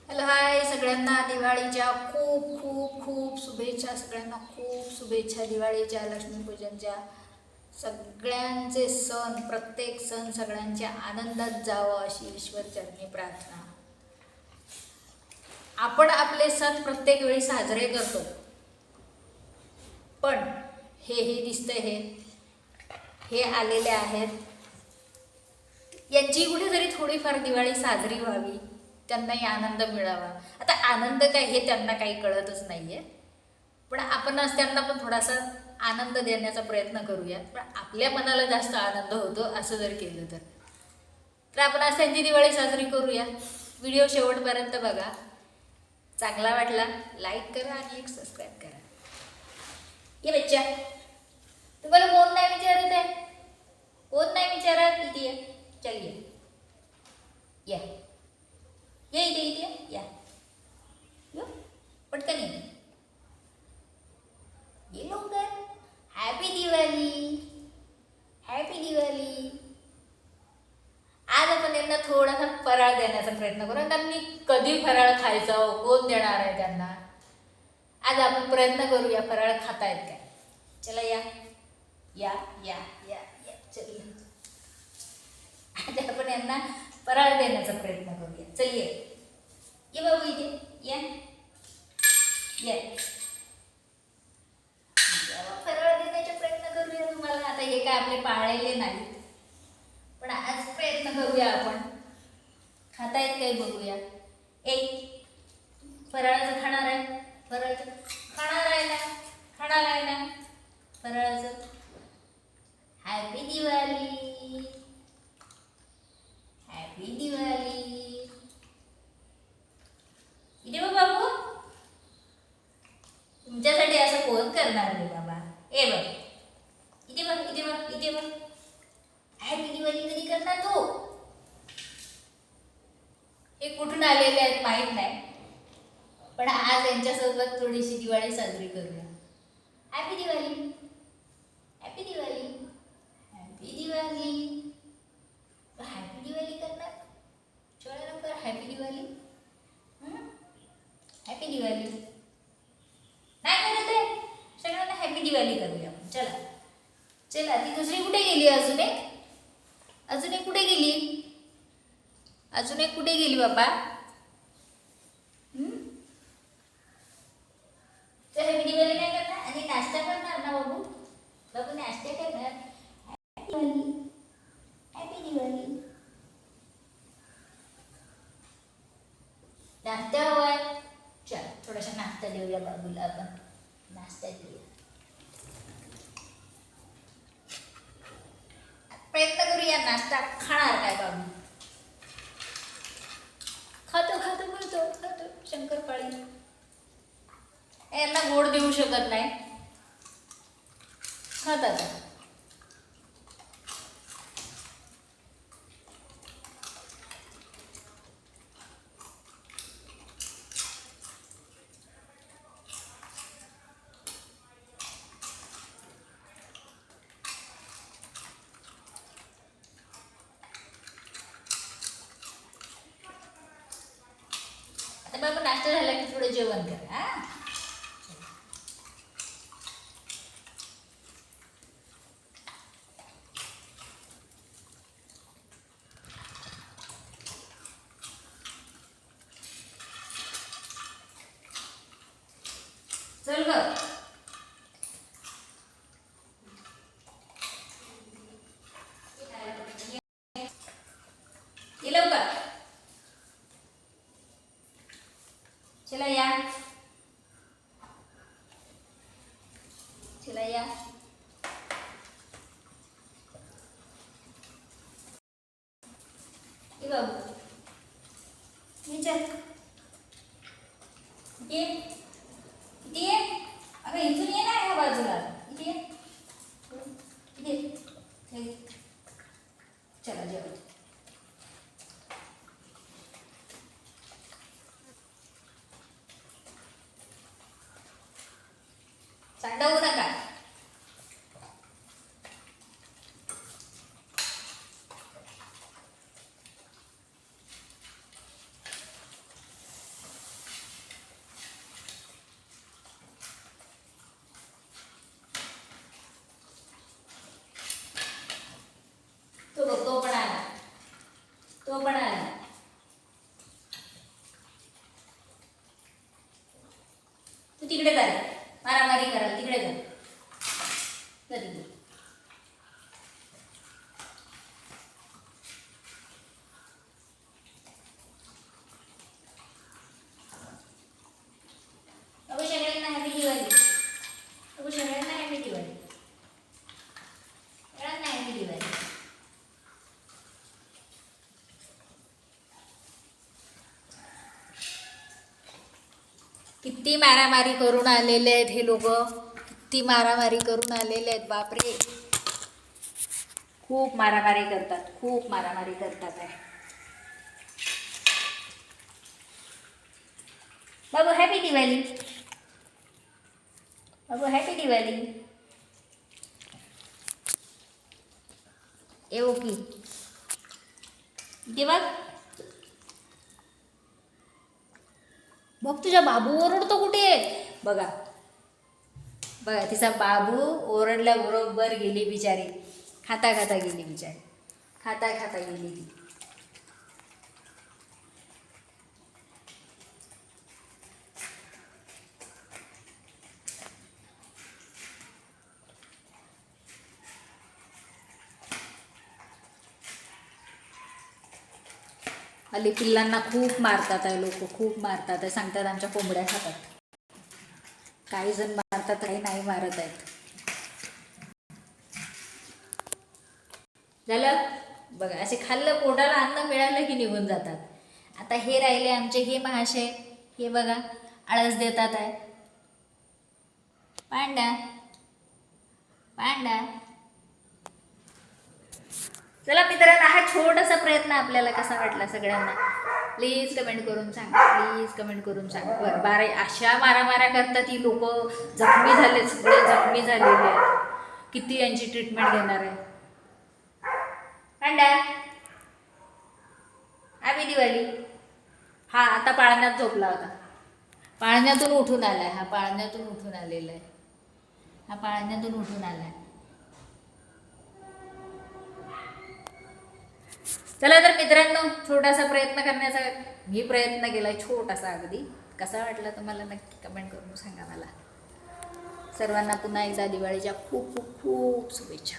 Hello hi सगळ्यांना दिवाळीच्या खूप खूप खूप शुभेच्छा. सगळ्यांना खूप शुभेच्छा दिवाळीच्या, लक्ष्मीपूजनच्या. सगळ्यांचे सण, प्रत्येक सण सगळ्यांच्या आनंदात जावं अशी ईश्वरचरणी प्रार्थना. आपण आपले सण प्रत्येक वेळी साजरे करतो, पण हे दिसतंय, हे आलेले आहेत, यांची कुठेतरी थोडीफार दिवाळी साजरी व्हावी, त्यांनाही आनंद मिळावा. आता आनंद काय हे त्यांना काही कळतच नाही आहे, पण आपण आज त्यांना पण थोडासा आनंद देण्याचा प्रयत्न करूया. पण आपल्या मनाला जास्त आनंद होतो असं जर केलं तर आपण आज त्यांची दिवाळी साजरी करूया. व्हिडिओ शेवटपर्यंत बघा. चांगला वाटला लाईक करा आणि एक सबस्क्राईब करा. ये बच्चा, तुम्हाला कोण नाही विचारत आहे? कोण नाही विचारत? किती आहे? चल या ये इथे या यो पटकन ये लवकर. Happy Diwali, happy Diwali. आज आपण यांना थोडासा फराळ देण्याचा प्रयत्न करू. त्यांनी कधी फराळ खायचा, कोण देणार आहे त्यांना? आज आपण प्रयत्न करूया फराळ खातायत काय. चला या या या या या चल. आज आपण यांना फराळ देण्याचा प्रयत्न करूया. चल ये बाबू इथे या या. फराळ देण्याचा प्रयत्न करूया तुम्हाला. आता हे काय आपले पाळलेले नाही, पण आज प्रयत्न करूया आपण. खातायत काही बघूया. एक फराळाचं खाणार आहे, फराळाचं खाणार आहे ना, खाणार आहे ना फराळाचं. Happy Diwali, happy Diwali. इथे बघ बाबू, तुमच्यासाठी असं कोण करणार नाही बाबा. ए बघ इथे बघ, इथे बघ, इथे बघ. हॅपी दिवाळी कधी करणार तू? हे कुठून आलेले आहेत माहीत नाही, पण आज यांच्यासोबत थोडीशी दिवाळी साजरी करूया. Happy Diwali, happy Diwali, happy Diwali. Happy Diwali करणार? चला लवकर हॅपी दिवाळी. हॅपी दिवाळी नाही करत आहे सगळ्यांना. हॅपी दिवाळी करूया. चला चला. ती दुसरी कुठे गेली? अजून एक कुठे गेली? अजून एक कुठे गेली बाबा? तर हॅपी दिवाळी नाही करणार आणि नाश्ता करणार ना बाबू? बाबू नाश्ता करणार. Happy Diwali, happy Diwali. नाश्ता हवाय? चल थोडासा नाश्ता देऊया बाबूला आपण. नाश्ता देऊया. प्रयत्न करूया. नाश्ता खाणार काय बाबू? खातो खातो खातो खातो शंकरपाळी. यांना गोड देऊ शकत नाही, खातात. बाबा नाश्ता झाला की थोडं जेवण कर. हा चल ग. ये लवकर. चला या, चला या. ये बाबू ये चल. ये इथे ये. अगं इथून ये ना, या बाजूला. इथे ये, इथे. चला जेवण. सांडवू नका. किती मारामारी करून आलेले आहेत हे लोक, किती मारामारी करून आलेले आहेत, बापरे. खूप मारामारी करतात, खूप मारामारी करतात आहे. बाबू हॅपी दिवाळी, बाबू हॅपी दिवाळी. येऊ की ते बघ, बघ तुझ्या बाबू ओरडतो कुठे. बघा बघा, तिचा बाबू ओरडल्याबरोबर गेली बिचारी, खाता खाता गेली बिचारी, खाता खाता गेली ती. हल्ली पिल्लांना खूप मारतात आहे लोक, खूप मारतात आहे. सांगतात आमच्या कोंबड्या खातात. काही जण मारतात, काही नाही मारत आहेत. झालं बघा, असे खाल्लं, पोटाला अन्न मिळालं की निघून जातात. आता हे राहिले आमचे हे महाशय, हे बघा आळस देतात आहे. पांडा पांडा. चला मित्रांनो, हा छोटासा प्रयत्न आपल्याला कसा वाटला सगळ्यांना प्लीज कमेंट करून सांगा, प्लीज कमेंट करून सांगा. बरं, बारा अशा मारामाऱ्या करतात ही लोक, जखमी झाले, सगळे जखमी झालेले आहेत. किती यांची ट्रीटमेंट घेणार आहे. पांडा हॅपी दिवाळी. हा आता पाळण्यात झोपला होता, पाळण्यातून उठून आलाय, हा पाळण्यातून उठून आलेला आहे, हा पाळण्यातून उठून आलाय. चला तर मित्रांनो, छोटासा प्रयत्न करण्याचा मी प्रयत्न केलाय, छोटासा अगदी. कसा वाटला तुम्हाला नक्की कमेंट करून सांगा मला. सर्वांना पुन्हा एकदा दिवाळीच्या खूप खूप खूप शुभेच्छा.